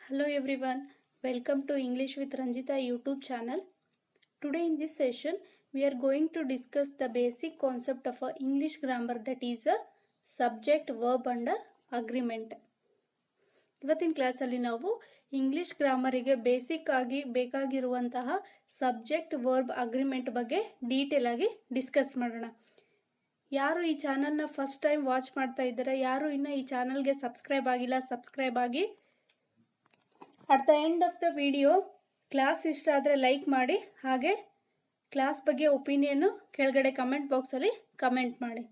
Hello everyone, welcome to English with Ranjita YouTube channel. Today in this session, we are going to discuss the basic concept of a English grammar, that is a subject, verb and agreement. ಇವತ್ತಿನ ಕ್ಲಾಸಲ್ಲಿ ನಾವು English ಗ್ರಾಮರಿಗೆ basic ಆಗಿ ಬೇಕಾಗಿರುವಂತಹ subject verb agreement ಬಗ್ಗೆ detail ಆಗಿ discuss ಮಾಡೋಣ. ಯಾರು ಈ ಚಾನಲ್ನ ಫಸ್ಟ್ ಟೈಮ್ ವಾಚ್ ಮಾಡ್ತಾ ಇದ್ದಾರೆ, ಯಾರು ಇನ್ನು ಈ ಚಾನಲ್ಗೆ ಸಬ್ಸ್ಕ್ರೈಬ್ ಆಗಿಲ್ಲ, ಸಬ್ಸ್ಕ್ರೈಬ್ ಆಗಿ. At the end of the video class ಇಷ್ಟ ಆದರೆ ಲೈಕ್ ಮಾಡಿ, ಹಾಗೆ ಕ್ಲಾಸ್ ಬಗ್ಗೆ ಒಪಿನಿಯನ್ನು ಕೆಳಗಡೆ ಕಮೆಂಟ್ ಬಾಕ್ಸಲ್ಲಿ ಕಮೆಂಟ್ ಮಾಡಿ.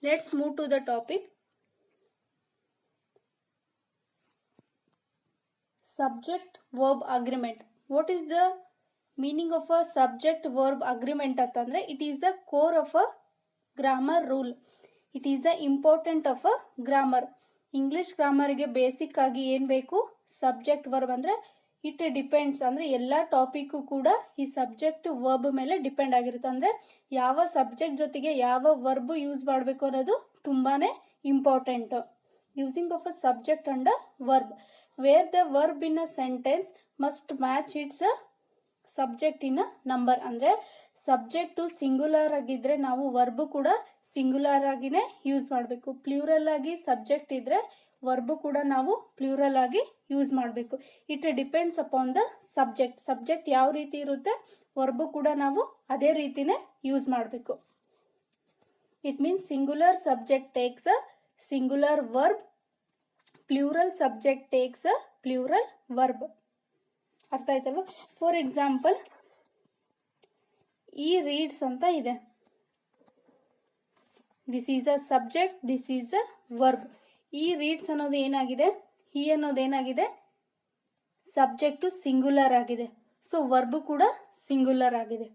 Let's move to the topic. Subject verb agreement. What is the meaning of a subject verb agreement ಅಂತಂದರೆ, it is the core of a grammar rule. It is the important of a grammar. English ಗ್ರಾಮರ್ಗೆ basic ಆಗಿ ಏನು ಬೇಕು? Subject verb. ಅಂದರೆ it depends, ಅಂದರೆ ಎಲ್ಲ topic ಕೂಡ ಈ ಸಬ್ಜೆಕ್ಟ್ ವರ್ಬ್ ಮೇಲೆ ಡಿಪೆಂಡ್ ಆಗಿರುತ್ತೆ. ಅಂದರೆ ಯಾವ ಸಬ್ಜೆಕ್ಟ್ ಜೊತೆಗೆ ಯಾವ ವರ್ಬ್ ಯೂಸ್ ಮಾಡಬೇಕು ಅನ್ನೋದು ತುಂಬಾ important. Using of a subject and verb, where the verb in a sentence must match its subject in number. ಅಂದರೆ ಸಬ್ಜೆಕ್ಟು ಸಿಂಗುಲರ್ ಆಗಿದ್ರೆ ನಾವು ವರ್ಬ್ ಕೂಡ ಸಿಂಗುಲರ್ ಆಗಿನೇ ಯೂಸ್ ಮಾಡಬೇಕು. ಪ್ಲೂರಲ್ ಆಗಿ ಸಬ್ಜೆಕ್ಟ್ ಇದ್ರೆ ವರ್ಬ್ ಕೂಡ ನಾವು ಪ್ಲೂರಲ್ ಆಗಿ ಯೂಸ್ ಮಾಡಬೇಕು. It depends upon the subject. Subject ಯಾವ ರೀತಿ ಇರುತ್ತೆ, ವರ್ಬ್ ಕೂಡ ನಾವು ಅದೇ ರೀತಿನೇ ಯೂಸ್ ಮಾಡಬೇಕು. It means singular subject takes a singular verb, plural subject takes a plural verb. ಅರ್ಥ ಆಯ್ತಲ್ವ? ಫಾರ್ ಎಕ್ಸಾಂಪಲ್, ಈ ರೀಡ್ಸ್ ಅಂತ ಇದೆ. This is a subject, this is a verb. ಈ ರೀಡ್ಸ್ ಅನ್ನೋದು ಏನಾಗಿದೆ, ಈ ಅನ್ನೋದು ಏನಾಗಿದೆ, ಸಬ್ಜೆಕ್ಟು ಸಿಂಗುಲರ್ ಆಗಿದೆ. ಸೊ ವರ್ಬ್ ಕೂಡ ಸಿಂಗುಲರ್ ಆಗಿದೆ.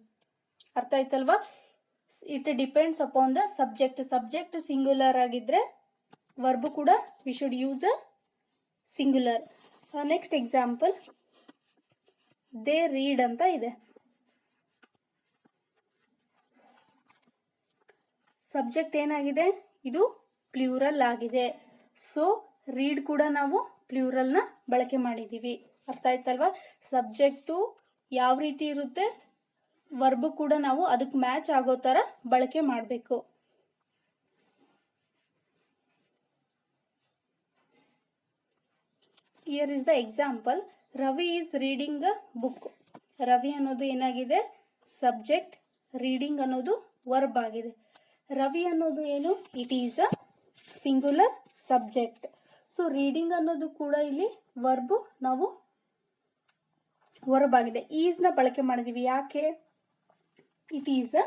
ಅರ್ಥ ಆಯ್ತಲ್ವಾ? It depends upon the subject. Subject singular ಆಗಿದ್ರೆ ವರ್ಬ್ ಕೂಡ we should use a singular. Next example, they read ಅಂತ ಇದೆ. ಸಬ್ಜೆಕ್ಟ್ ಏನಾಗಿದೆ, ಇದು ಪ್ಲೂರಲ್ ಆಗಿದೆ. ಸೊ ರೀಡ್ ಕೂಡ ನಾವು ಪ್ಲೂರಲ್ನ ಬಳಕೆ ಮಾಡಿದ್ದೀವಿ. ಅರ್ಥ ಆಯ್ತಲ್ವಾ? ಸಬ್ಜೆಕ್ಟು ಯಾವ ರೀತಿ ಇರುತ್ತೆ, ವರ್ಬ್ ಕೂಡ ನಾವು ಅದಕ್ಕೆ ಮ್ಯಾಚ್ ಆಗೋ ಥರ ಬಳಕೆ ಮಾಡಬೇಕು. Here is the example, Ravi is reading a book. Ravi ಅನ್ನೋದು ಏನಾಗಿದೆ, ಸಬ್ಜೆಕ್ಟ್. ರೀಡಿಂಗ್ ಅನ್ನೋದು ವರ್ಬ್ ಆಗಿದೆ. ರವಿ ಅನ್ನೋದು ಏನು, it is a singular subject. So reading ಅನ್ನೋದು ಕೂಡ ಇಲ್ಲಿ ವರ್ಬ್, ನಾವು ವರ್ಬ್ ಆಗಿದೆ. ಈಸ್ನ ಬಳಕೆ ಮಾಡಿದೀವಿ. ಯಾಕೆ? It is a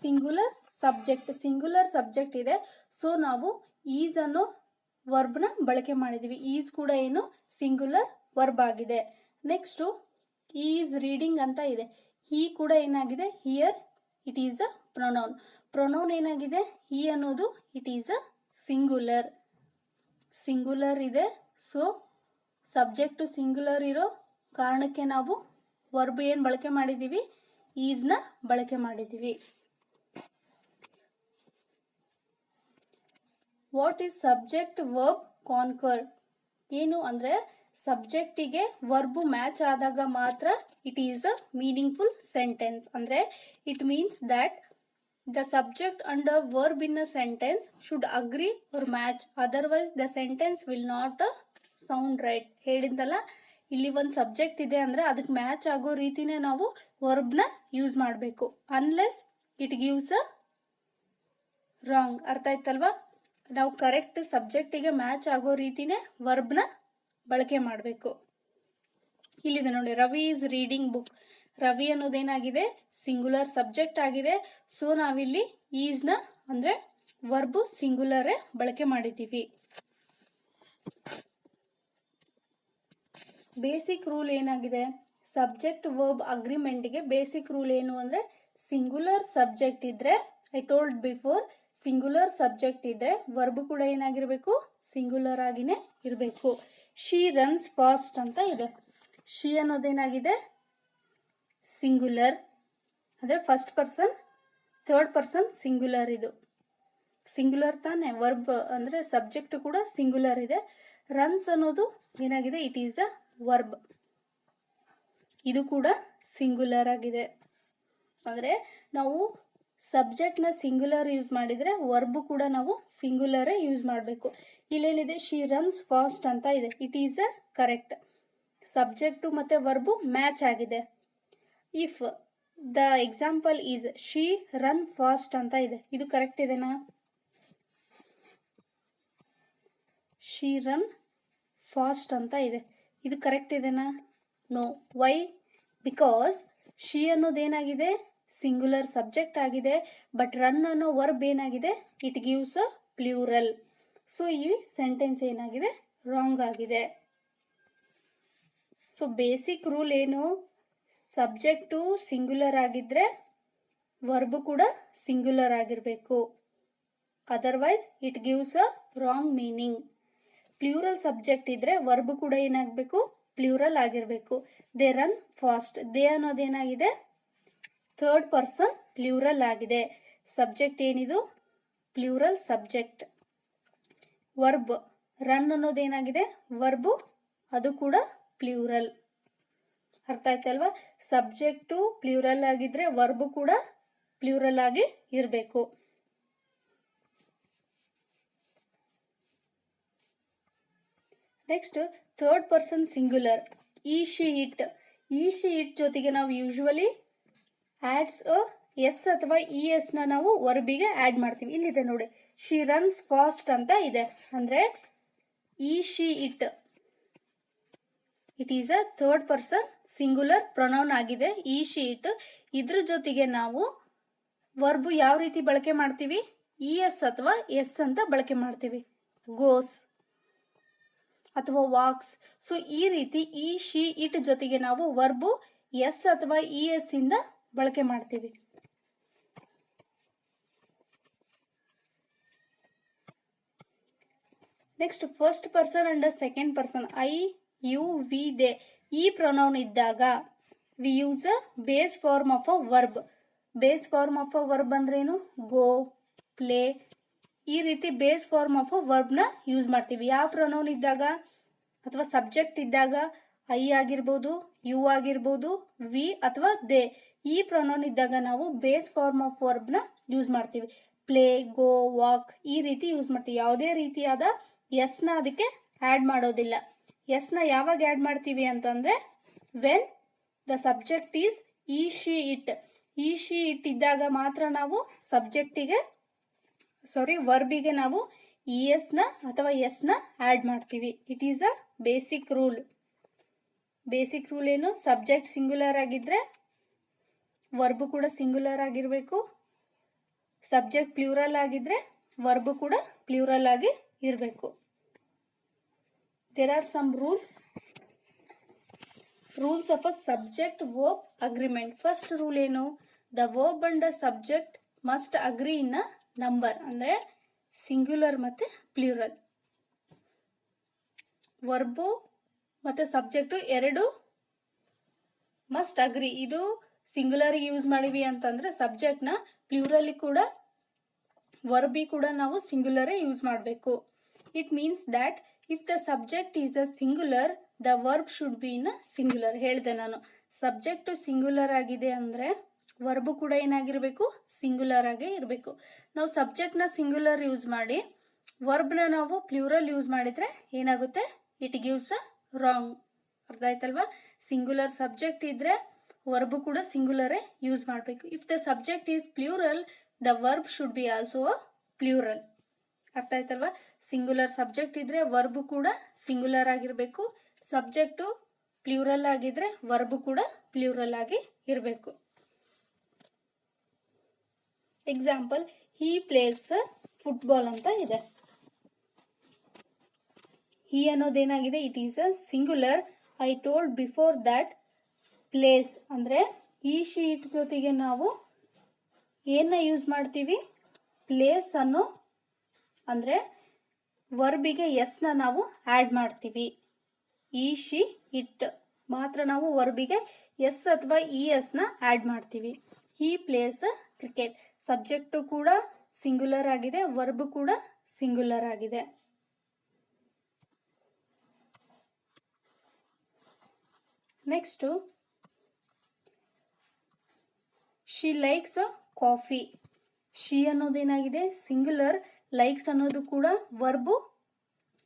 singular subject. Singular subject ಇದೆ, ಸೊ ನಾವು ಈಸ್ ಅನ್ನೋ ವರ್ಬ್ನ ಬಳಕೆ ಮಾಡಿದೀವಿ. ಈಸ್ ಕೂಡ ಏನು, ಸಿಂಗುಲರ್ ವರ್ಬ್ ಆಗಿದೆ. ನೆಕ್ಸ್ಟು, ಈಸ್ ರೀಡಿಂಗ್ ಅಂತ ಇದೆ. ಈ ಕೂಡ ಏನಾಗಿದೆ, here it is a pronoun. Pronoun ಏನಾಗಿದೆ, ಈ ಅನ್ನೋದು it is a singular. Singular ಇದೆ. ಸೊ ಸಬ್ಜೆಕ್ಟು ಸಿಂಗುಲರ್ ಇರೋ ಕಾರಣಕ್ಕೆ ನಾವು ವರ್ಬ್ ಏನು ಬಳಕೆ ಮಾಡಿದ್ದೀವಿ, ಈಸ್ನ ಬಳಕೆ ಮಾಡಿದ್ದೀವಿ. What is subject verb concord? ಏನು ಅಂದರೆ ಸಬ್ಜೆಕ್ಟಿಗೆ ವರ್ಬ್ ಮ್ಯಾಚ್ ಆದಾಗ ಮಾತ್ರ it is a meaningful sentence. ಅಂದರೆ it means that the subject and the verb in a sentence should agree or match, otherwise the sentence will not sound right. ಹೇಳಿದ್ದಲ್ಲ, ಇಲ್ಲಿ ಒಂದು subject ಇದೆ ಅಂದರೆ ಅದಕ್ಕೆ ಮ್ಯಾಚ್ ಆಗೋ ರೀತಿನೇ ನಾವು ವರ್ಬ್ನ ಯೂಸ್ ಮಾಡಬೇಕು. Unless it gives a wrong. ಅರ್ಥ ಆಯ್ತಲ್ವಾ? ನಾವು ಕರೆಕ್ಟ್ ಸಬ್ಜೆಕ್ಟಿಗೆ ಮ್ಯಾಚ್ ಆಗೋ ರೀತಿನೇ ವರ್ಬ್ನ ಬಳಕೆ ಮಾಡಬೇಕು. ಇಲ್ಲಿದೆ ನೋಡಿ, Ravi is reading book. Ravi ಅನ್ನೋದೇನಾಗಿದೆ, ಸಿಂಗುಲರ್ ಸಬ್ಜೆಕ್ಟ್ ಆಗಿದೆ. ಸೊ ನಾವಿಲ್ಲಿ ಈಸ್ನ ಅಂದರೆ ವರ್ಬ್ ಸಿಂಗುಲರೇ ಬಳಕೆ ಮಾಡಿದ್ದೀವಿ. ಬೇಸಿಕ್ ರೂಲ್ ಏನಾಗಿದೆ, ಸಬ್ಜೆಕ್ಟ್ ವರ್ಬ್ ಅಗ್ರಿಮೆಂಟ್ಗೆ ಬೇಸಿಕ್ ರೂಲ್ ಏನು ಅಂದರೆ, ಸಿಂಗುಲರ್ ಸಬ್ಜೆಕ್ಟ್ ಇದ್ರೆ, I told before, singular subject ಇದ್ರೆ ವರ್ಬ್ ಕೂಡ ಏನಾಗಿರಬೇಕು, ಸಿಂಗುಲರ್ ಆಗಿನೇ ಇರಬೇಕು. ಶಿ ರನ್ಸ್ ಫಾಸ್ಟ್ ಅಂತ ಇದೆ. ಶಿ ಅನ್ನೋದೇನಾಗಿದೆ, ಸಿಂಗುಲರ್. ಅಂದರೆ first person, third person singular. ಇದು ಸಿಂಗುಲರ್ ತಾನೆ. ವರ್ಬ್ ಅಂದರೆ ಸಬ್ಜೆಕ್ಟ್ ಕೂಡ ಸಿಂಗುಲರ್ ಇದೆ. ರನ್ಸ್ ಅನ್ನೋದು ಏನಾಗಿದೆ, ಇಟ್ ಈಸ್ ಅ ವರ್ಬ್. ಇದು ಕೂಡ ಸಿಂಗುಲರ್ ಆಗಿದೆ. ಅಂದರೆ ನಾವು ಸಬ್ಜೆಕ್ಟ್ನ ಸಿಂಗುಲರ್ ಯೂಸ್ ಮಾಡಿದರೆ ವರ್ಬ್ ಕೂಡ ನಾವು ಸಿಂಗುಲರೇ ಯೂಸ್ ಮಾಡಬೇಕು. ಇಲ್ಲೇನಿದೆ, ಶಿ ರನ್ಸ್ ಫಾಸ್ಟ್ ಅಂತ ಇದೆ, it is a correct. Subject ಮತ್ತು ವರ್ಬು ಮ್ಯಾಚ್ ಆಗಿದೆ. If the example is she run fast ಅಂತ ಇದೆ, ಇದು ಕರೆಕ್ಟ್ ಇದೆನಾ? ಶಿ ರನ್ ಫಾಸ್ಟ್ ಅಂತ ಇದೆ, ಇದು ಕರೆಕ್ಟ್ ಇದೆನಾ? ನೋ. ವೈ? ಬಿಕಾಸ್ ಶಿ ಅನ್ನೋದೇನಾಗಿದೆ, ಸಿಂಗುಲರ್ ಸಬ್ಜೆಕ್ಟ್ ಆಗಿದೆ. ಬಟ್ ರನ್ ಅನ್ನೋ ವರ್ಬ್ ಏನಾಗಿದೆ, it gives a plural. So ಈ ಸೆಂಟೆನ್ಸ್ ಏನಾಗಿದೆ, ರಾಂಗ್ ಆಗಿದೆ. ಸೊ ಬೇಸಿಕ್ ರೂಲ್ ಏನು, ಸಬ್ಜೆಕ್ಟು ಸಿಂಗುಲರ್ ಆಗಿದ್ರೆ ವರ್ಬ್ ಕೂಡ ಸಿಂಗುಲರ್ ಆಗಿರಬೇಕು. Otherwise it gives a wrong meaning. Plural subject ಇದ್ರೆ ವರ್ಬ್ ಕೂಡ ಏನಾಗಬೇಕು, ಪ್ಲೂರಲ್ ಆಗಿರಬೇಕು. ದೇ ರನ್ ಫಾಸ್ಟ್, ದೇ ಅನ್ನೋದೇನಾಗಿದೆ, ಥರ್ಡ್ ಪರ್ಸನ್ ಪ್ಲೂರಲ್ ಆಗಿದೆ. ಸಬ್ಜೆಕ್ಟ್ ಏನಿದು, ಪ್ಲೂರಲ್ ಸಬ್ಜೆಕ್ಟ್. ವರ್ಬ್ ರನ್ ಅನ್ನೋದೇನಾಗಿದೆ, ವರ್ಬು ಅದು ಕೂಡ ಪ್ಲೂರಲ್. ಅರ್ಥ ಆಯ್ತಲ್ವಾ? ಸಬ್ಜೆಕ್ಟು ಪ್ಲೂರಲ್ ಆಗಿದ್ರೆ ವರ್ಬ್ ಕೂಡ ಪ್ಲೂರಲ್ ಆಗಿ ಇರಬೇಕು. ನೆಕ್ಸ್ಟ್ ಥರ್ಡ್ ಪರ್ಸನ್ ಸಿಂಗುಲರ್, ಈ ಶಿ ಇಟ್. ಈ ಶಿ ಇಟ್ ಜೊತೆಗೆ ನಾವು ಯೂಶುವಲಿ ಆಡ್ಸ್ ಎಸ್ ಅಥವಾ ಇ ಎಸ್ ನ ನಾವು ವರ್ಬಿಗೆ ಆಡ್ ಮಾಡ್ತೀವಿ. ಇಲ್ಲಿದೆ ನೋಡಿ, ಶಿ ರನ್ಸ್ ಫಾಸ್ಟ್ ಅಂತ ಇದೆ, ಅಂದ್ರೆ ಈ she it it is a third person singular pronoun ಆಗಿದೆ, ಈ ಶಿ ಇಟ್. ಇದ್ರ ಜೊತೆಗೆ ನಾವು ವರ್ಬು ಯಾವ ರೀತಿ ಬಳಕೆ ಮಾಡ್ತೀವಿ, ಇ ಎಸ್ ಅಥವಾ ಎಸ್ ಅಂತ ಬಳಕೆ ಮಾಡ್ತೀವಿ. ಗೋಸ್ ಅಥವಾ ವಾಕ್ಸ್. ಸೊ ಈ ರೀತಿ ಈ ಶಿ ಇಟ್ ಜೊತೆಗೆ ನಾವು ವರ್ಬು ಎಸ್ ಅಥವಾ ಇ ಎಸ್ ಇಂದ ಬಳಕೆ ಮಾಡ್ತೀವಿ. Next first person and second person, I, you, we, they, ಈ ಪ್ರೊನೌನ್ ಇದ್ದಾಗ we use a base form of a verb. Base form of a verb ಅಂದ್ರೇನು, ಗೋ, ಪ್ಲೇ, ಈ ರೀತಿ ಬೇಸ್ ಫಾರ್ಮ್ ಆಫ್ ಅ ವರ್ಬ್ನ use ಮಾಡ್ತೀವಿ. ಯಾವ pronoun ಇದ್ದಾಗ ಅಥವಾ ಸಬ್ಜೆಕ್ಟ್ ಇದ್ದಾಗ ಐ ಆಗಿರ್ಬೋದು, ಯು ಆಗಿರ್ಬೋದು, ವಿ ಅಥವಾ ದೇ, ಈ ಪ್ರೊನೌನ್ ಇದ್ದಾಗ ನಾವು ಬೇಸ್ ಫಾರ್ಮ್ ಆಫ್ ವರ್ಬ್ನ ಯೂಸ್ ಮಾಡ್ತೀವಿ. ಪ್ಲೇ, ಗೋ, ವಾಕ್ ಈ ರೀತಿ ಯೂಸ್ ಮಾಡ್ತೀವಿ. ಯಾವುದೇ ರೀತಿಯಾದ ಎಸ್ನ ಅದಕ್ಕೆ ಆ್ಯಡ್ ಮಾಡೋದಿಲ್ಲ. ಎಸ್ನ ಯಾವಾಗ ಆ್ಯಡ್ ಮಾಡ್ತೀವಿ ಅಂತಂದರೆ ವೆನ್ ದ ಸಬ್ಜೆಕ್ಟ್ ಈಸ್ ಈ ಶಿ ಇಟ್. ಈ ಶಿ ಇಟ್ ಇದ್ದಾಗ ಮಾತ್ರ ನಾವು ವರ್ಬಿಗೆ ನಾವು ಇ ಎಸ್ನ ಅಥವಾ ಎಸ್ನ ಆ್ಯಡ್ ಮಾಡ್ತೀವಿ. It is a basic rule. Basic rule ಏನು, ಸಬ್ಜೆಕ್ಟ್ ಸಿಂಗುಲರ್ ಆಗಿದ್ರೆ ವರ್ಬ್ ಕೂಡ ಸಿಂಗುಲರ್ ಆಗಿರಬೇಕು. ಸಬ್ಜೆಕ್ಟ್ ಪ್ಲೂರಲ್ ಆಗಿದ್ರೆ ವರ್ಬ್ ಕೂಡ ಪ್ಲೂರಲ್ ಆಗಿ ಇರಬೇಕು. There are some rules of a subject verb agreement. First rule ಏನು, the verb and the subject must agree in a number. ಅಂದರೆ ಸಿಂಗ್ಯುಲರ್ ಮತ್ತು ಪ್ಲೂರಲ್. ವರ್ಬು ಮತ್ತು ಸಬ್ಜೆಕ್ಟು ಎರಡು ಮಸ್ಟ್ ಅಗ್ರಿ. ಇದು ಸಿಂಗ್ಯುಲರ್ ಯೂಸ್ ಮಾಡಿವಿ ಅಂತಂದರೆ ಸಬ್ಜೆಕ್ಟ್ನ ಪ್ಲೂರಲ್ಲಿ ಕೂಡ ವರ್ಬಿ ಕೂಡ ನಾವು ಸಿಂಗ್ಯುಲರೇ ಯೂಸ್ ಮಾಡಬೇಕು. It means that if the subject is a singular the verb should B in a singular. ಹೇಳಿದೆ ನಾನು, ಸಬ್ಜೆಕ್ಟು ಸಿಂಗ್ಯುಲರ್ ಆಗಿದೆ ಅಂದರೆ ವರ್ಬು ಕೂಡ ಏನಾಗಿರಬೇಕು, ಸಿಂಗ್ಯುಲರ್ ಆಗೇ ಇರಬೇಕು. ನಾವು ಸಬ್ಜೆಕ್ಟ್ನ ಸಿಂಗ್ಯುಲರ್ ಯೂಸ್ ಮಾಡಿ ವರ್ಬ್ನ ನಾವು ಪ್ಲೂರಲ್ ಯೂಸ್ ಮಾಡಿದರೆ ಏನಾಗುತ್ತೆ, ಇಟ್ ಗಿವ್ಸ್ ಅ ರಾಂಗ್. ಅರ್ಥ ಆಯ್ತಲ್ವಾ? ಸಿಂಗ್ಯುಲರ್ ಸಬ್ಜೆಕ್ಟ್ ಇದ್ರೆ ವರ್ಬು ಕೂಡ ಸಿಂಗ್ಯುಲರೇ ಯೂಸ್ ಮಾಡಬೇಕು. If the subject is plural the verb should be also a plural. ಅರ್ಥ ಆಯ್ತಲ್ವಾ? ಸಿಂಗ್ಯುಲರ್ ಸಬ್ಜೆಕ್ಟ್ ಇದ್ರೆ ವರ್ಬು ಕೂಡ ಸಿಂಗ್ಯುಲರ್ ಆಗಿರಬೇಕು. ಸಬ್ಜೆಕ್ಟು ಪ್ಲೂರಲ್ ಆಗಿದ್ರೆ ವರ್ಬು ಕೂಡ ಪ್ಲೂರಲ್ ಆಗಿ ಇರಬೇಕು. ಎಕ್ಸಾಂಪಲ್, ಹಿ ಪ್ಲೇಸ್ ಫುಟ್ಬಾಲ್ ಅಂತ ಇದೆ. ಹಿ ಅನ್ನೋದೇನಾಗಿದೆ, it is a singular. I told before that plays ಅಂದರೆ ಈ ಶೀಟ್ ಜೊತೆಗೆ ನಾವು ಏನ ಯೂಸ್ ಮಾಡ್ತೀವಿ, ಪ್ಲೇಸ್ ಅನ್ನೋ ಅಂದರೆ ವರ್ಬಿಗೆ ಎಸ್ನ ನಾವು ಆ್ಯಡ್ ಮಾಡ್ತೀವಿ. ಈ ಶಿ ಇಟ್ ಮಾತ್ರ ನಾವು ವರ್ಬಿಗೆ ಎಸ್ ಅಥವಾ ಇ ಎಸ್ನ ಆ್ಯಡ್ ಮಾಡ್ತೀವಿ. He plays cricket. ಸಬ್ಜೆಕ್ಟು ಕೂಡ ಸಿಂಗ್ಯುಲರ್ ಆಗಿದೆ, ವರ್ಬ್ ಕೂಡ ಸಿಂಗ್ಯುಲರ್ ಆಗಿದೆ. Next she likes coffee. She ಅನ್ನೋದೇನಾಗಿದೆ ಸಿಂಗುಲರ್, ಲೈಕ್ಸ್ ಅನ್ನೋದು ಕೂಡ ವರ್ಬು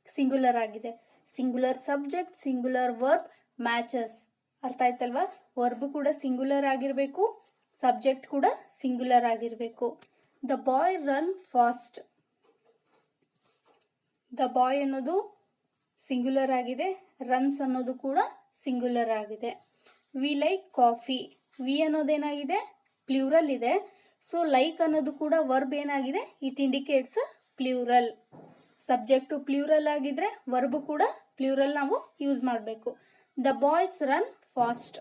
ಸಿಂಗುಲರ್ ಆಗಿದೆ. Singular subject, singular verb matches. ಅರ್ಥ ಆಯ್ತಲ್ವಾ? ವರ್ಬ್ ಕೂಡ ಸಿಂಗುಲರ್ ಆಗಿರಬೇಕು, ಸಬ್ಜೆಕ್ಟ್ ಕೂಡ ಸಿಂಗುಲರ್ ಆಗಿರಬೇಕು. The boy run fast. The boy ಅನ್ನೋದು ಸಿಂಗುಲರ್ ಆಗಿದೆ, ರನ್ಸ್ ಅನ್ನೋದು ಕೂಡ ಸಿಂಗುಲರ್ ಆಗಿದೆ. We like coffee. ವಿ ಅನ್ನೋದೇನಾಗಿದೆ ಪ್ಲ್ಯೂರಲ್ ಇದೆ. ಸೊ ಲೈಕ್ ಅನ್ನೋದು ಕೂಡ ವರ್ಬ್ ಏನಾಗಿದೆ, it indicates plural. Subject plural ಆಗಿದ್ರೆ ವರ್ಬ್ ಕೂಡ ಪ್ಲ್ಯೂರಲ್ ನಾವು ಯೂಸ್ ಮಾಡಬೇಕು. The boys run fast.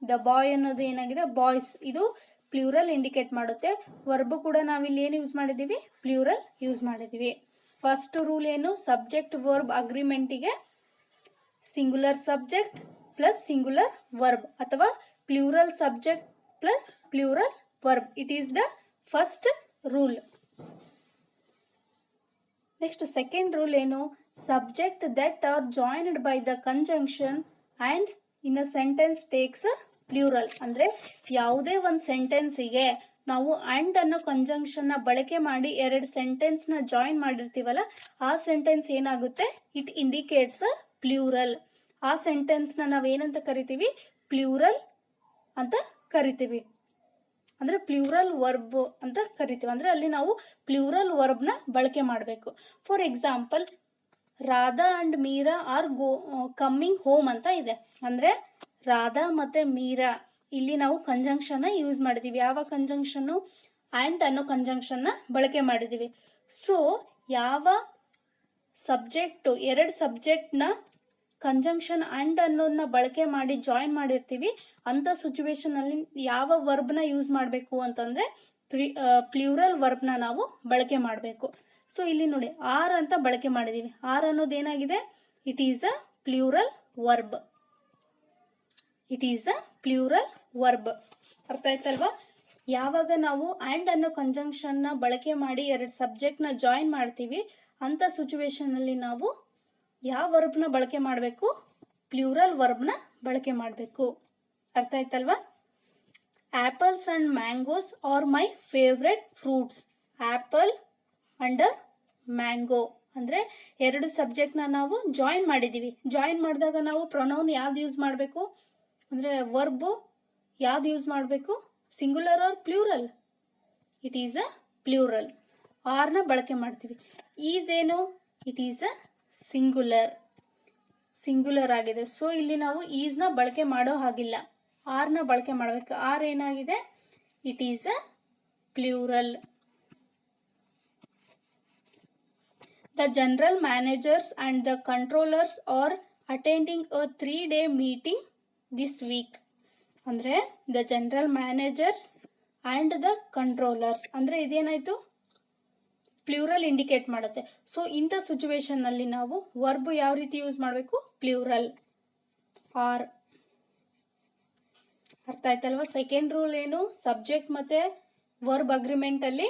The boy ಅನ್ನೋದು ಏನಾಗಿದೆ ಬಾಯ್ಸ್, ಇದು ಪ್ಲ್ಯೂರಲ್ ಇಂಡಿಕೇಟ್ ಮಾಡುತ್ತೆ. ವರ್ಬ್ ಕೂಡ ನಾವಿಲ್ಲಿ ಏನು ಯೂಸ್ ಮಾಡಿದ್ದೀವಿ, ಪ್ಲ್ಯೂರಲ್ ಯೂಸ್ ಮಾಡಿದ್ದೀವಿ. ಫಸ್ಟ್ ರೂಲ್ ಏನು, ಸಬ್ಜೆಕ್ಟ್ ವರ್ಬ್ ಅಗ್ರಿಮೆಂಟಿಗೆ singular subject plus singular verb ಅಥವಾ plural subject plus plural verb. It is the first rule. Next second rule ಏನು, subject that are joined by the conjunction and in a sentence takes plural. ಅಂದರೆ ಯಾವುದೇ ಒಂದು ಸೆಂಟೆನ್ಸಿಗೆ ನಾವು and ಅನ್ನೋ ಕಂಜಂಕ್ಷನ್ನ ಬಳಕೆ ಮಾಡಿ ಎರಡು ಸೆಂಟೆನ್ಸ್ನ ಜಾಯಿನ್ ಮಾಡಿರ್ತೀವಲ್ಲ, ಆ ಸೆಂಟೆನ್ಸ್ ಏನಾಗುತ್ತೆ, ಇಟ್ ಇಂಡಿಕೇಟ್ಸ್ ಪ್ಲ್ಯೂರಲ್. ಆ ಸೆಂಟೆನ್ಸ್ನ ನಾವೇನಂತ ಕರಿತೀವಿ, ಪ್ಲ್ಯೂರಲ್ ಅಂತ ಕರಿತೀವಿ. ಅಂದರೆ ಪ್ಲ್ಯೂರಲ್ ವರ್ಬ್ ಅಂತ ಕರಿತೀವಿ. ಅಂದರೆ ಅಲ್ಲಿ ನಾವು ಪ್ಲ್ಯೂರಲ್ ವರ್ಬ್ನ ಬಳಕೆ ಮಾಡಬೇಕು. For example, Radha and Meera are coming home ಅಂತ ಇದೆ. ಅಂದರೆ ರಾಧಾ ಮತ್ತು ಮೀರಾ ಇಲ್ಲಿ ನಾವು ಕಂಜಂಕ್ಷನ್ನ ಯೂಸ್ ಮಾಡಿದ್ದೀವಿ. ಯಾವ ಕಂಜಂಕ್ಷನ್ನು, ಆ್ಯಂಡ್ ಅನ್ನೋ ಕಂಜಂಕ್ಷನ್ನ ಬಳಕೆ ಮಾಡಿದ್ದೀವಿ. ಸೊ ಯಾವ ಸಬ್ಜೆಕ್ಟು, ಎರಡು ಸಬ್ಜೆಕ್ಟ್ನ ಕಂಜಂಕ್ಷನ್ ಆ್ಯಂಡ್ ಅನ್ನೋದನ್ನ ಬಳಕೆ ಮಾಡಿ ಜಾಯಿನ್ ಮಾಡಿರ್ತೀವಿ, ಅಂಥ ಸಿಚುವೇಶನಲ್ಲಿ ಯಾವ ವರ್ಬ್ನ ಯೂಸ್ ಮಾಡಬೇಕು ಅಂತಂದರೆ ಪ್ಲ್ಯೂರಲ್ ವರ್ಬ್ನ ನಾವು ಬಳಕೆ ಮಾಡಬೇಕು. ಸೊ ಇಲ್ಲಿ ನೋಡಿ ಆರ್ ಅಂತ ಬಳಕೆ ಮಾಡಿದ್ದೀವಿ. ಆರ್ ಅನ್ನೋದೇನಾಗಿದೆ, it is a plural verb. It is a plural verb. ಅರ್ಥ ಆಯ್ತಲ್ವಾ? ಯಾವಾಗ ನಾವು ಆ್ಯಂಡ್ ಅನ್ನೋ ಕಂಜಂಕ್ಷನ್ನ ಬಳಕೆ ಮಾಡಿ ಎರಡು ಸಬ್ಜೆಕ್ಟ್ನ ಜಾಯಿನ್ ಮಾಡ್ತೀವಿ, ಅಂಥ ಸಿಚುವೇಶನಲ್ಲಿ ನಾವು ಯಾವ ವರ್ಬ್ನ ಬಳಕೆ ಮಾಡಬೇಕು, ಪ್ಲ್ಯೂರಲ್ ವರ್ಬ್ನ ಬಳಕೆ ಮಾಡಬೇಕು. ಅರ್ಥ ಆಯ್ತಲ್ವಾ? Apples and mangoes R my favourite fruits. Apple and mango ಅಂದರೆ ಎರಡು ಸಬ್ಜೆಕ್ಟ್ನ ನಾವು ಜಾಯಿನ್ ಮಾಡಿದ್ದೀವಿ. ಜಾಯಿನ್ ಮಾಡಿದಾಗ ನಾವು ಪ್ರೊನೌನ್ ಯಾವ್ದು ಯೂಸ್ ಮಾಡಬೇಕು, ಅಂದರೆ ವರ್ಬು ಯಾವ್ದು ಯೂಸ್ ಮಾಡಬೇಕು, singular or plural? It is a plural. ಆರ್ನ ಬಳಕೆ ಮಾಡ್ತೀವಿ. ಈಸ್ ಏನು, it is a singular. Singular ಆಗಿದೆ. ಸೊ ಇಲ್ಲಿ ನಾವು ಈಸ್ನ ಬಳಕೆ ಮಾಡೋ ಹಾಗಿಲ್ಲ, ಆರ್ನ ಬಳಕೆ ಮಾಡಬೇಕು. ಆರ್ ಏನಾಗಿದೆ, it is a plural. The general managers and the controllers are attending a 3-day meeting this week. ಅಂದರೆ the general managers and the controllers ಅಂದರೆ ಇದೇನಾಯಿತು, ಪ್ಲ್ಯೂರಲ್ ಇಂಡಿಕೇಟ್ ಮಾಡುತ್ತೆ. ಸೊ ಇಂಥ ಸಿಚುವೇಶನ್ನಲ್ಲಿ ನಾವು ವರ್ಬ್ ಯಾವ ರೀತಿ ಯೂಸ್ ಮಾಡಬೇಕು, ಪ್ಲ್ಯೂರಲ್ ಆರ್. ಅರ್ಥ ಆಯ್ತಲ್ವಾ? ಸೆಕೆಂಡ್ ರೂಲ್ ಏನು, ಸಬ್ಜೆಕ್ಟ್ ಮತ್ತು ವರ್ಬ್ ಅಗ್ರಿಮೆಂಟಲ್ಲಿ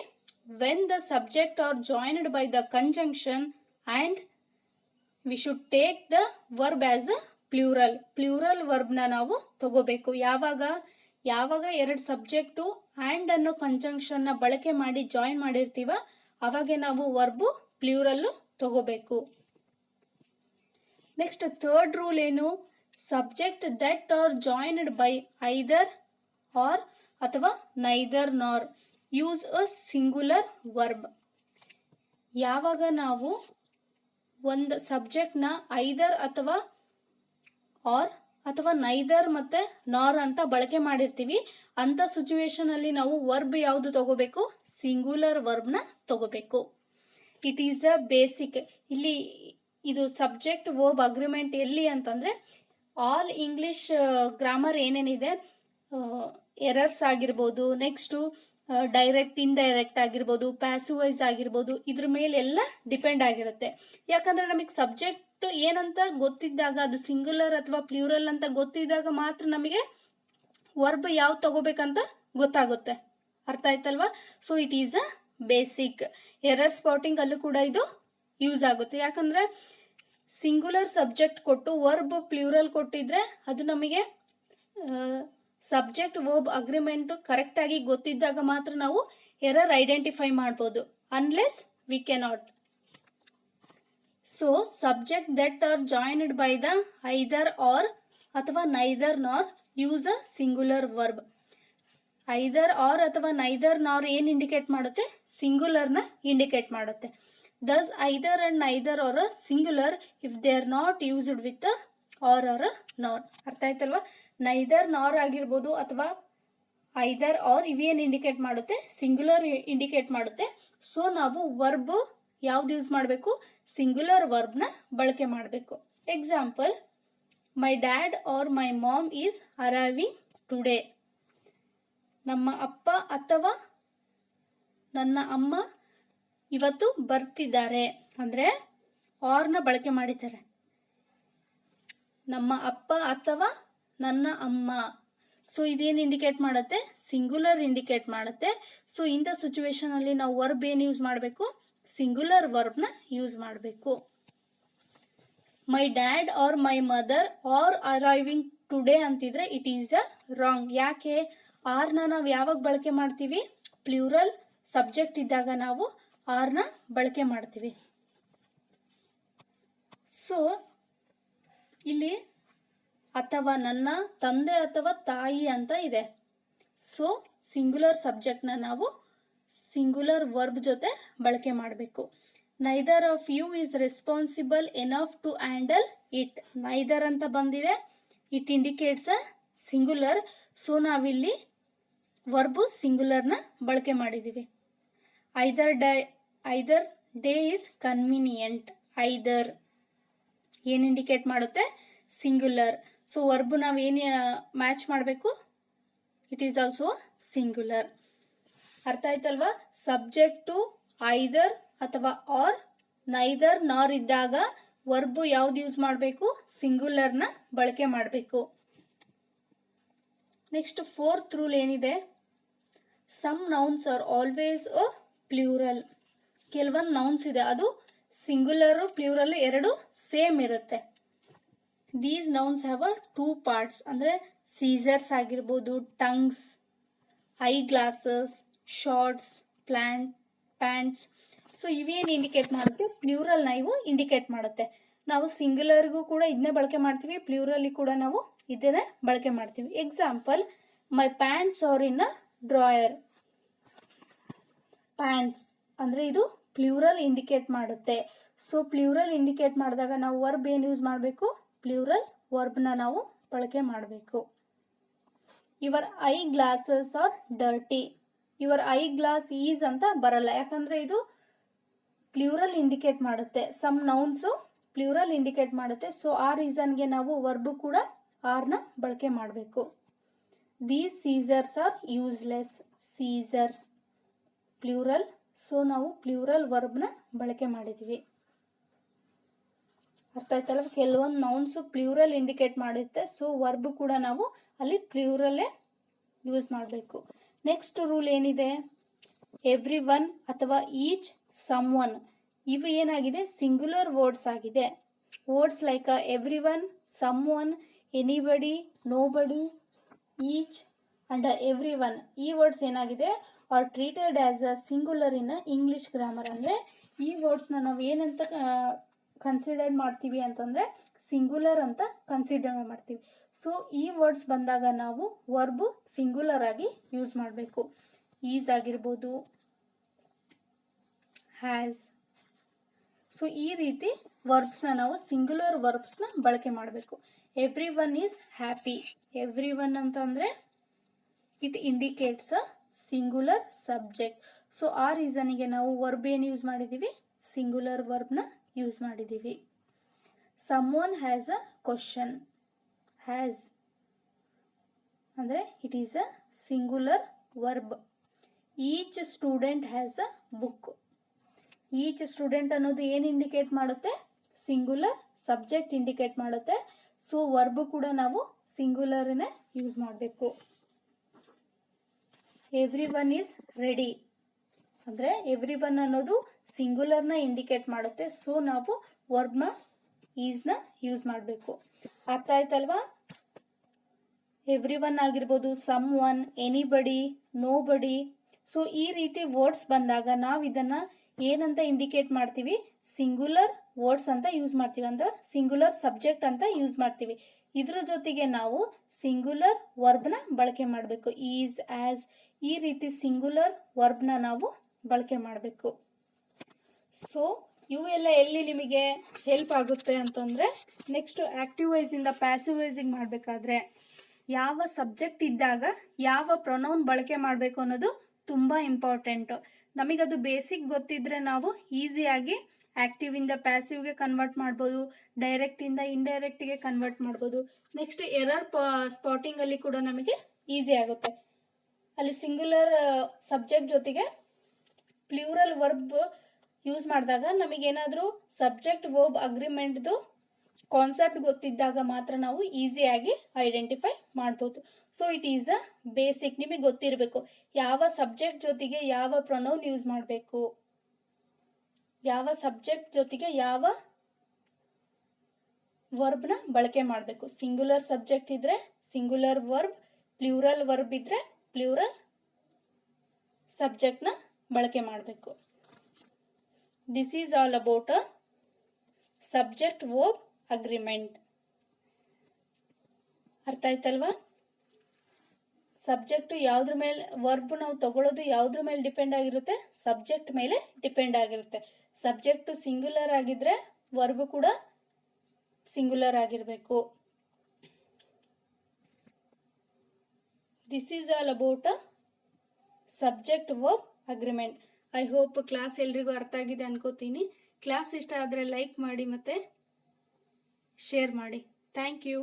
when the subject are joined by the conjunction and we should take the verb as a plural. Plural ವರ್ಬ್ನ ನಾವು ತಗೋಬೇಕು. ಯಾವಾಗ ಎರಡು ಸಬ್ಜೆಕ್ಟು ಆ್ಯಂಡ್ ಅನ್ನೋ ಕಂಜಂಕ್ಷನ್ನ ಬಳಕೆ ಮಾಡಿ ಜಾಯಿನ್ ಮಾಡಿರ್ತೀವ, ಅವಾಗೆ ನಾವು ವರ್ಬು ಪ್ಲ್ಯೂರಲ್ಲು ತಗೋಬೇಕು. ನೆಕ್ಸ್ಟ್ ಥರ್ಡ್ ರೂಲ್ ಏನು, subject that are joined by either or ಅಥವಾ neither nor use a singular verb. ಯಾವಾಗ ನಾವು ಒಂದು ಸಬ್ಜೆಕ್ಟ್ನ ಐದರ್ ಅಥವಾ ಆರ್ ಅಥವಾ ನೈದರ್ ಮತ್ತು ನಾರ್ ಅಂತ ಬಳಕೆ ಮಾಡಿರ್ತೀವಿ, ಅಂಥ ಸಿಚುವೇಶನಲ್ಲಿ ನಾವು ವರ್ಬ್ ಯಾವುದು ತಗೋಬೇಕು, ಸಿಂಗುಲರ್ ವರ್ಬ್ನ ತಗೋಬೇಕು. It is a basic. ಇಲ್ಲಿ ಇದು ಸಬ್ಜೆಕ್ಟ್ ವರ್ಬ್ ಅಗ್ರಿಮೆಂಟ್ ಎಲ್ಲಿ ಅಂತಂದರೆ ಆಲ್ ಇಂಗ್ಲಿಷ್ ಗ್ರಾಮರ್ ಏನೇನಿದೆ, ಎರರ್ಸ್ ಆಗಿರ್ಬೋದು, ನೆಕ್ಸ್ಟು ಡೈರೆಕ್ಟ್ ಇಂಡೈರೆಕ್ಟ್ ಆಗಿರ್ಬೋದು, ಪ್ಯಾಸಿವೈಸ್ ಆಗಿರ್ಬೋದು, ಇದ್ರ ಮೇಲೆಲ್ಲ ಡಿಪೆಂಡ್ ಆಗಿರುತ್ತೆ. ಯಾಕಂದರೆ ನಮಗೆ ಸಬ್ಜೆಕ್ಟ್ ಏನಂತ ಗೊತ್ತಿದ್ದಾಗ, ಅದು ಸಿಂಗುಲರ್ ಅಥವಾ ಪ್ಲ್ಯೂರಲ್ ಅಂತ ಗೊತ್ತಿದ್ದಾಗ ಮಾತ್ರ ನಮಗೆ ವರ್ಬ್ ಯಾವ್ದು ತಗೋಬೇಕಂತ ಗೊತ್ತಾಗುತ್ತೆ. ಅರ್ಥ ಆಯ್ತಲ್ವಾ? So it is a basic. Error spotting ಅಲ್ಲೂ ಕೂಡ ಇದು ಯೂಸ್ ಆಗುತ್ತೆ. ಯಾಕಂದರೆ ಸಿಂಗುಲರ್ ಸಬ್ಜೆಕ್ಟ್ ಕೊಟ್ಟು ವರ್ಬ್ ಪ್ಲ್ಯೂರಲ್ ಕೊಟ್ಟಿದ್ರೆ ಅದು ನಮಗೆ ಸಬ್ಜೆಕ್ಟ್ ವರ್ಬ್ ಅಗ್ರಿಮೆಂಟ್ ಕರೆಕ್ಟಾಗಿ ಗೊತ್ತಿದ್ದಾಗ ಮಾತ್ರ ನಾವು ಎರರ್ ಐಡೆಂಟಿಫೈ ಮಾಡ್ಬೋದು, unless we cannot. So subject that are joined by the either or ಅಥವಾ neither nor use a singular verb. Either or ಅಥವಾ ನೈದರ್ ನಾರ್ ಏನು ಇಂಡಿಕೇಟ್ ಮಾಡುತ್ತೆ? ಸಿಂಗುಲರ್ನ ಇಂಡಿಕೇಟ್ ಮಾಡುತ್ತೆ. Thus either and neither are a singular if they are not used with or or nor. ಅರ್ಥ ಆಯ್ತಲ್ವಾ? Neither nor ಆಗಿರ್ಬೋದು ಅಥವಾ ಐದರ್ ಆರ್ ಇವೇನು ಇಂಡಿಕೇಟ್ ಮಾಡುತ್ತೆ? ಸಿಂಗುಲರ್ ಇಂಡಿಕೇಟ್ ಮಾಡುತ್ತೆ. ಸೊ ನಾವು ವರ್ಬ್ ಯಾವ್ದು ಯೂಸ್ ಮಾಡಬೇಕು? ಸಿಂಗುಲರ್ ವರ್ಬ್ನ ಬಳಕೆ ಮಾಡಬೇಕು. Example, my dad or my mom is arriving today. ನಮ್ಮ ಅಪ್ಪ ಅಥವಾ ನನ್ನ ಅಮ್ಮ ಇವತ್ತು ಬರ್ತಿದ್ದಾರೆ ಅಂದರೆ ಆರ್ನ ಬಳಕೆ ಮಾಡಿದ್ದಾರೆ. ನಮ್ಮ ಅಪ್ಪ ಅಥವಾ ನನ್ನ ಅಮ್ಮ. ಸೊ ಇದೇನು ಇಂಡಿಕೇಟ್ ಮಾಡುತ್ತೆ? ಸಿಂಗುಲರ್ ಇಂಡಿಕೇಟ್ ಮಾಡುತ್ತೆ. ಸೊ ಇಂಥ ಸಿಚುವೇಶನಲ್ಲಿ ನಾವು ವರ್ಬ್ ಏನು ಯೂಸ್ ಮಾಡಬೇಕು? ಸಿಂಗುಲರ್ ವರ್ಬ್ನ ಯೂಸ್ ಮಾಡಬೇಕು. My dad or my mother are arriving today ಅಂತಿದ್ರೆ ಇಟ್ ಈಸ್ ಅ ರಾಂಗ್. ಯಾಕೆ? ಆರ್ನ ನಾವು ಯಾವಾಗ ಬಳಕೆ ಮಾಡ್ತೀವಿ? ಪ್ಲೂರಲ್ ಸಬ್ಜೆಕ್ಟ್ ಇದ್ದಾಗ ನಾವು ಆರ್ನ ಬಳಕೆ ಮಾಡ್ತೀವಿ. ಸೊ ಇಲ್ಲಿ ಅಥವಾ ನನ್ನ ತಂದೆ ಅಥವಾ ತಾಯಿ ಅಂತ ಇದೆ. ಸೊ ಸಿಂಗುಲರ್ ಸಬ್ಜೆಕ್ಟ್ನ ನಾವು ಸಿಂಗುಲರ್ ವರ್ಬ್ ಜೊತೆ ಬಳಕೆ ಮಾಡಬೇಕು. Neither of you is responsible enough to handle it. Neither ಅಂತ ಬಂದಿದೆ, it indicates a singular. So ನಾವಿಲ್ಲಿ ವರ್ಬು ಸಿಂಗುಲರ್ನ ಬಳಕೆ ಮಾಡಿದ್ದೀವಿ. Either day is convenient. Either ಏನು ಇಂಡಿಕೇಟ್ ಮಾಡುತ್ತೆ? ಸಿಂಗುಲರ್. ಸೊ ವರ್ಬು ನಾವು ಏನು ಮ್ಯಾಚ್ ಮಾಡಬೇಕು? It is also singular. ಅರ್ಥ ಆಯ್ತಲ್ವಾ? ಸಬ್ಜೆಕ್ಟು ಐದರ್ ಅಥವಾ ಆರ್, ನೈದರ್ ನಾರ್ ಇದ್ದಾಗ ವರ್ಬು ಯಾವ್ದು ಯೂಸ್ ಮಾಡಬೇಕು? ಸಿಂಗುಲರ್ನ ಬಳಕೆ ಮಾಡಬೇಕು. ನೆಕ್ಸ್ಟ್ ಫೋರ್ತ್ ರೂಲ್ ಏನಿದೆ? Some nouns are always a plural. ಕೆಲವೊಂದು ನೌನ್ಸ್ ಇದೆ, ಅದು ಸಿಂಗುಲರು ಪ್ಲೂರಲ್ ಎರಡು ಸೇಮ್ ಇರುತ್ತೆ. These nouns have a two parts. ಅಂದರೆ ಸೀಸರ್ಸ್ ಆಗಿರ್ಬೋದು, tongs, eye glasses, shorts, pants. So ಇವೇನು ಇಂಡಿಕೇಟ್ ಮಾಡುತ್ತೆ? ಪ್ಲೂರಲ್ನ ಇವು ಇಂಡಿಕೇಟ್ ಮಾಡುತ್ತೆ. ನಾವು ಸಿಂಗುಲರ್ಗೂ ಕೂಡ ಇದನ್ನೇ ಬಳಕೆ ಮಾಡ್ತೀವಿ, ಪ್ಲೂರಲ್ಲಿ ಕೂಡ ನಾವು ಇದನ್ನೇ ಬಳಕೆ ಮಾಡ್ತೀವಿ. ಎಕ್ಸಾಂಪಲ್, ಮೈ ಪ್ಯಾಂಟ್ಸ್ ಆರ್ ಇನ್ ಅ ಡ್ರಾಯರ್. ಪ್ಯಾಂಟ್ಸ್ ಅಂದರೆ ಇದು ಪ್ಲೂರಲ್ ಇಂಡಿಕೇಟ್ ಮಾಡುತ್ತೆ. ಸೊ ಪ್ಲೂರಲ್ ಇಂಡಿಕೇಟ್ ಮಾಡಿದಾಗ ನಾವು ವರ್ಬ್ ಏನು ಯೂಸ್ ಮಾಡಬೇಕು? ಪ್ಲೂರಲ್ ವರ್ಬ್ನ ನಾವು ಬಳಕೆ ಮಾಡಬೇಕು. Your eye glasses are dirty. Your eye glass is ಅಂತ ಬರಲ್ಲ, ಯಾಕಂದರೆ ಇದು ಪ್ಲೂರಲ್ ಇಂಡಿಕೇಟ್ ಮಾಡುತ್ತೆ. ಸಮ್ ನೌನ್ಸು ಪ್ಲೂರಲ್ ಇಂಡಿಕೇಟ್ ಮಾಡುತ್ತೆ. ಸೊ ಆ ರೀಸನ್ಗೆ ನಾವು ವರ್ಬು ಕೂಡ ಆರ್ನ ಬಳಕೆ ಮಾಡಬೇಕು. These scissors are useless. Scissors plural. So ನಾವು ಪ್ಲೂರಲ್ ವರ್ಬ್ನ ಬಳಕೆ ಮಾಡಿದ್ದೀವಿ. ಅರ್ಥ ಆಯ್ತಲ್ಲ? ಕೆಲವೊಂದು ನೌನ್ಸು ಪ್ಲೂರಲ್ ಇಂಡಿಕೇಟ್ ಮಾಡುತ್ತೆ. ಸೊ ವರ್ಬ್ ಕೂಡ ನಾವು ಅಲ್ಲಿ ಪ್ಲೂರಲ್ಲೇ ಯೂಸ್ ಮಾಡಬೇಕು. ನೆಕ್ಸ್ಟ್ ರೂಲ್ ಏನಿದೆ? ಎವ್ರಿ ಒನ್ ಅಥವಾ ಈಚ್, ಸಮ್ ಒನ್. ಇವು ಏನಾಗಿದೆ? ಸಿಂಗುಲರ್ ವರ್ಡ್ಸ್ ಆಗಿದೆ. Words like everyone, someone, anybody, nobody, each and everyone. ಈ ವರ್ಡ್ಸ್ ಏನಾಗಿದೆ? Are treated as a singular in English grammar. ಅಂದರೆ ಈ ವರ್ಡ್ಸ್ನ ನಾವು ಏನಂತ ಕನ್ಸಿಡರ್ ಮಾಡ್ತೀವಿ ಅಂತಂದರೆ ಸಿಂಗುಲರ್ ಅಂತ ಕನ್ಸಿಡರ್ ಮಾಡ್ತೀವಿ. ಸೊ ಈ ವರ್ಡ್ಸ್ ಬಂದಾಗ ನಾವು ವರ್ಬು ಸಿಂಗುಲರ್ ಆಗಿ ಯೂಸ್ ಮಾಡಬೇಕು. ಈಸ್ ಆಗಿರ್ಬೋದು, ಹ್ಯಾಸ್. ಸೊ ಈ ರೀತಿ ವರ್ಬ್ಸ್ನ ನಾವು ಸಿಂಗುಲರ್ ವರ್ಬ್ಸ್ನ ಬಳಕೆ ಮಾಡಬೇಕು. Everyone is happy. Everyone ಅಂತಂದರೆ it indicates a singular subject. So ಆ ರೀಸನಿಗೆ ನಾವು ವರ್ಬ್ ಏನು ಯೂಸ್ ಮಾಡಿದ್ದೀವಿ? ಸಿಂಗುಲರ್ ವರ್ಬ್ನ ಯೂಸ್ ಮಾಡಿದ್ದೀವಿ. Someone has a question. Has ಅಂದರೆ it is a singular verb. Each student has a book. Each student ಅನ್ನೋದು ಏನು ಇಂಡಿಕೇಟ್ ಮಾಡುತ್ತೆ? ಸಿಂಗುಲರ್ ಸಬ್ಜೆಕ್ಟ್ ಇಂಡಿಕೇಟ್ ಮಾಡುತ್ತೆ. ಸೊ ವರ್ಬ್ ಕೂಡ ನಾವು ಸಿಂಗುಲರ್ನೇ ಯೂಸ್ ಮಾಡಬೇಕು. ಎವ್ರಿ ಒನ್ ಈಸ್ ರೆಡಿ ಅಂದರೆ ಎವ್ರಿ ಒನ್ ಅನ್ನೋದು ಸಿಂಗುಲರ್ನ ಇಂಡಿಕೇಟ್ ಮಾಡುತ್ತೆ. ಸೊ ನಾವು ವರ್ಬ್ನ ಈಸ್ನ ಯೂಸ್ ಮಾಡಬೇಕು. ಅರ್ಥ ಆಯ್ತಲ್ವಾ? ಎವ್ರಿ ಒನ್ ಆಗಿರ್ಬೋದು, ಸಮ್ ಒನ್, ಎನಿಬಡಿ, ನೋ ಬಡಿ. ಸೊ ಈ ರೀತಿ ವರ್ಡ್ಸ್ ಬಂದಾಗ ನಾವು ಇದನ್ನು ಏನಂತ ಇಂಡಿಕೇಟ್ ಮಾಡ್ತೀವಿ? ಸಿಂಗುಲರ್ ವರ್ಡ್ಸ್ ಅಂತ ಯೂಸ್ ಮಾಡ್ತೀವಿ, ಅಂದ್ರೆ ಸಿಂಗುಲರ್ ಸಬ್ಜೆಕ್ಟ್ ಅಂತ ಯೂಸ್ ಮಾಡ್ತೀವಿ. ಇದ್ರ ಜೊತೆಗೆ ನಾವು ಸಿಂಗುಲರ್ ವರ್ಬ್ನ ಬಳಕೆ ಮಾಡಬೇಕು. ಈಸ್, ಆಸ್, ಈ ರೀತಿ ಸಿಂಗುಲರ್ ವರ್ಬ್ನ ನಾವು ಬಳಕೆ ಮಾಡಬೇಕು. ಸೊ ಇವೆಲ್ಲ ಎಲ್ಲಿ ನಿಮಗೆ ಹೆಲ್ಪ್ ಆಗುತ್ತೆ ಅಂತಂದರೆ, ನೆಕ್ಸ್ಟ್ ಆಕ್ಟಿವ್ ವೈಸಿಂದ ಪ್ಯಾಸಿವ್ ವೈಸಿಗೆ ಮಾಡಬೇಕಾದ್ರೆ ಯಾವ ಸಬ್ಜೆಕ್ಟ್ ಇದ್ದಾಗ ಯಾವ ಪ್ರೊನೌನ್ ಬಳಕೆ ಮಾಡಬೇಕು ಅನ್ನೋದು ತುಂಬ ಇಂಪಾರ್ಟೆಂಟು. ನಮಗದು ಬೇಸಿಕ್ ಗೊತ್ತಿದ್ರೆ ನಾವು ಈಸಿಯಾಗಿ ಆಕ್ಟಿವಿಂದ ಪ್ಯಾಸಿವ್ಗೆ ಕನ್ವರ್ಟ್ ಮಾಡ್ಬೋದು, ಡೈರೆಕ್ಟಿಂದ ಇಂಡೈರೆಕ್ಟ್ಗೆ ಕನ್ವರ್ಟ್ ಮಾಡ್ಬೋದು. ನೆಕ್ಸ್ಟ್ ಎರರ್ ಸ್ಪಾಟಿಂಗಲ್ಲಿ ಕೂಡ ನಮಗೆ ಈಸಿ ಆಗುತ್ತೆ. ಅಲ್ಲಿ ಸಿಂಗುಲರ್ ಸಬ್ಜೆಕ್ಟ್ ಜೊತೆಗೆ ಪ್ಲೂರಲ್ ವರ್ಬ್ ಯೂಸ್ ಮಾಡಿದಾಗ ನಮಗೇನಾದರೂ ಸಬ್ಜೆಕ್ಟ್ ವರ್ಬ್ ಅಗ್ರಿಮೆಂಟ್ದು ಕಾನ್ಸೆಪ್ಟ್ ಗೊತ್ತಿದ್ದಾಗ ಮಾತ್ರ ನಾವು ಈಸಿಯಾಗಿ ಐಡೆಂಟಿಫೈ ಮಾಡ್ಬೋದು. So it is a basic. ನಿಮಗೆ ಗೊತ್ತಿರಬೇಕು ಯಾವ ಸಬ್ಜೆಕ್ಟ್ ಜೊತೆಗೆ ಯಾವ ಪ್ರೊನೌನ್ ಯೂಸ್ ಮಾಡಬೇಕು, ಯಾವ ಸಬ್ಜೆಕ್ಟ್ ಜೊತೆಗೆ ಯಾವ ವರ್ಬ್ನ ಬಳಕೆ ಮಾಡಬೇಕು. ಸಿಂಗುಲರ್ ಸಬ್ಜೆಕ್ಟ್ ಇದ್ರೆ ಸಿಂಗುಲರ್ ವರ್ಬ್, ಪ್ಲೂರಲ್ ವರ್ಬ್ ಇದ್ರೆ ಪ್ಲೂರಲ್ ಸಬ್ಜೆಕ್ಟ್ನ ಬಳಕೆ ಮಾಡಬೇಕು. This is all about a subject verb agreement. ಅರ್ಥ ಆಯ್ತಲ್ವಾ? ಸಬ್ಜೆಕ್ಟ್ ಯಾವ್ದ್ರ ಮೇಲೆ, ವರ್ಬ್ ನಾವು ತಗೊಳ್ಳೋದು ಯಾವ್ದ್ರ ಮೇಲೆ ಡಿಪೆಂಡ್ ಆಗಿರುತ್ತೆ? ಸಬ್ಜೆಕ್ಟ್ ಮೇಲೆ ಡಿಪೆಂಡ್ ಆಗಿರುತ್ತೆ. ಸಬ್ಜೆಕ್ಟ್ ಸಿಂಗುಲರ್ ಆಗಿದ್ರೆ ವರ್ಬ್ ಕೂಡ ಸಿಂಗುಲರ್ ಆಗಿರಬೇಕು. This is all about a subject verb agreement. I hope class ಎಲ್ರಿಗೂ ಅರ್ಥ ಆಗಿದೆ ಅನ್ಕೋತೀನಿ. ಕ್ಲಾಸ್ ಇಷ್ಟ ಆದರೆ ಲೈಕ್ ಮಾಡಿ ಮತ್ತು ಶೇರ್ ಮಾಡಿ. Thank you.